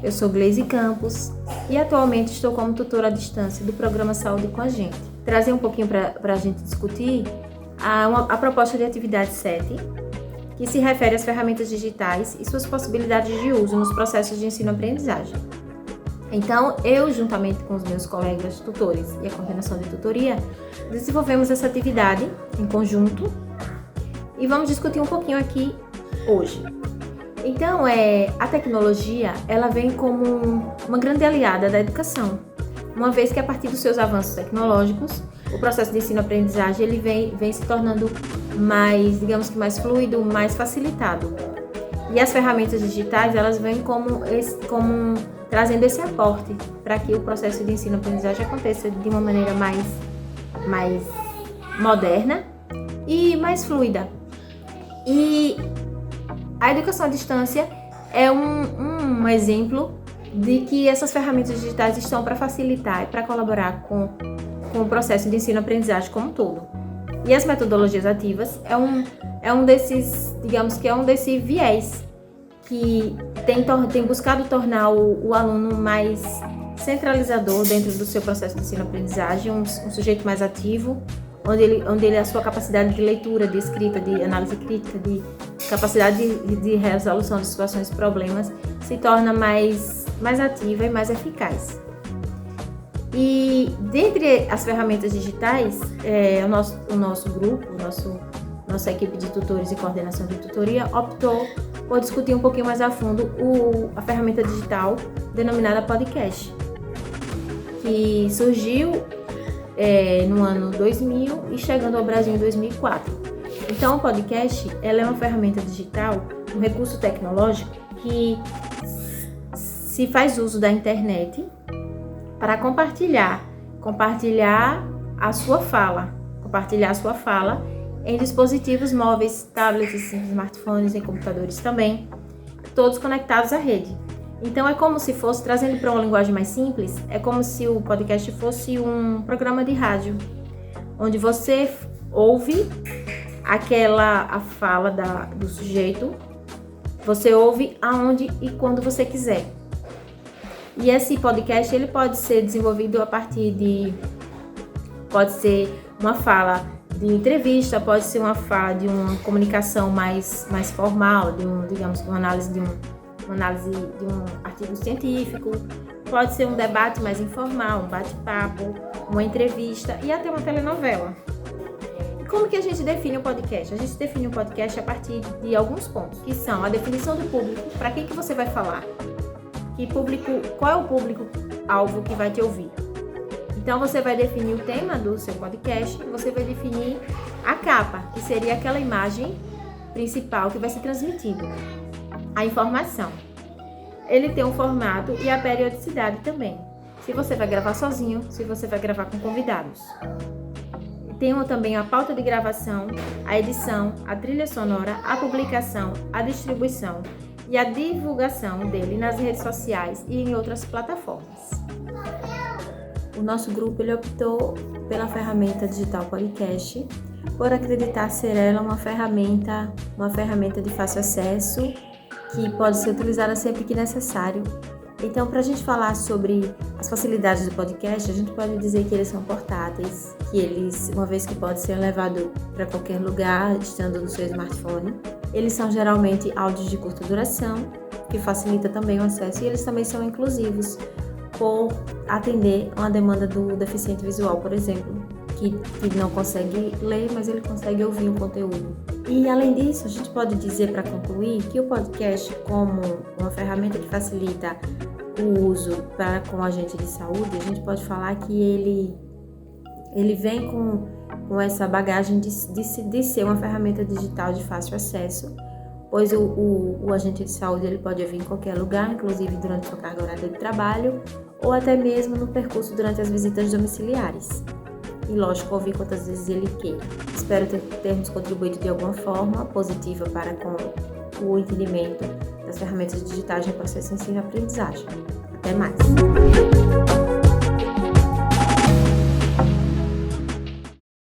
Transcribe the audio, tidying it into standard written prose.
Eu sou Gleise Campos e atualmente estou como tutora à distância do programa Saúde com a Gente. Trazer um pouquinho para a gente discutir a proposta de atividade 7, que se refere às ferramentas digitais e suas possibilidades de uso nos processos de ensino-aprendizagem. Então, eu, juntamente com os meus colegas tutores e a coordenação de tutoria, desenvolvemos essa atividade em conjunto e vamos discutir um pouquinho aqui hoje. Então, a tecnologia, ela vem como uma grande aliada da educação, uma vez que a partir dos seus avanços tecnológicos, o processo de ensino-aprendizagem ele vem se tornando mais, digamos que mais fluido, mais facilitado. E as ferramentas digitais, elas vêm como trazendo esse aporte para que o processo de ensino-aprendizagem aconteça de uma maneira mais moderna e mais fluida. E a educação à distância é um exemplo de que essas ferramentas digitais estão para facilitar e para colaborar com o processo de ensino-aprendizagem como um todo. E as metodologias ativas é um desses, digamos que é um desse viés que tem buscado tornar o aluno mais centralizador dentro do seu processo de ensino-aprendizagem, um sujeito mais ativo, onde a sua capacidade de leitura, de escrita, de análise crítica, de capacidade de resolução de situações e problemas se torna mais ativa e mais eficaz. E dentre as ferramentas digitais, o nosso grupo, nossa equipe de tutores e coordenação de tutoria optou por discutir um pouquinho mais a fundo a ferramenta digital denominada podcast, que surgiu no ano 2000 e chegando ao Brasil em 2004. Então, o podcast ela é uma ferramenta digital, um recurso tecnológico que se faz uso da internet para compartilhar a sua fala em dispositivos móveis, tablets, smartphones e computadores também, todos conectados à rede. Então, é como se fosse, trazendo para uma linguagem mais simples, é como se o podcast fosse um programa de rádio, onde você ouve a fala do sujeito, você ouve aonde e quando você quiser. E esse podcast, ele pode ser desenvolvido a partir pode ser uma fala de entrevista, pode ser uma fala de uma comunicação mais formal, uma análise de um artigo científico, pode ser um debate mais informal, um bate-papo, uma entrevista e até uma telenovela. E como que a gente define um podcast? A gente define um podcast a partir de alguns pontos, que são a definição do público, para quem que você vai falar, qual é o público-alvo que vai te ouvir. Então, você vai definir o tema do seu podcast e você vai definir a capa, que seria aquela imagem principal que vai ser transmitida. A informação. Ele tem um formato e a periodicidade também. Se você vai gravar sozinho, se você vai gravar com convidados. Tem também a pauta de gravação, a edição, a trilha sonora, a publicação, a distribuição e a divulgação dele nas redes sociais e em outras plataformas. O nosso grupo ele optou pela ferramenta digital podcast, por acreditar ser ela uma ferramenta de fácil acesso, que pode ser utilizada sempre que necessário. Então, para a gente falar sobre as facilidades do podcast, a gente pode dizer que eles são portáteis, que eles, uma vez que pode ser levado para qualquer lugar, estando no seu smartphone, eles são geralmente áudios de curta duração, que facilita também o acesso, e eles também são inclusivos, por atender uma demanda do deficiente visual, por exemplo, que não consegue ler, mas ele consegue ouvir o conteúdo. E além disso, a gente pode dizer, para concluir, que o podcast, como uma ferramenta que facilita o uso com o agente de saúde, a gente pode falar que ele vem com essa bagagem de ser uma ferramenta digital de fácil acesso, pois o agente de saúde ele pode ouvir em qualquer lugar, inclusive durante sua carga horária de trabalho, ou até mesmo no percurso durante as visitas domiciliares. E lógico, ouvir quantas vezes ele queira. Espero termos contribuído de alguma forma positiva para com o entendimento das ferramentas digitais no processo de ensino e aprendizagem. Até mais!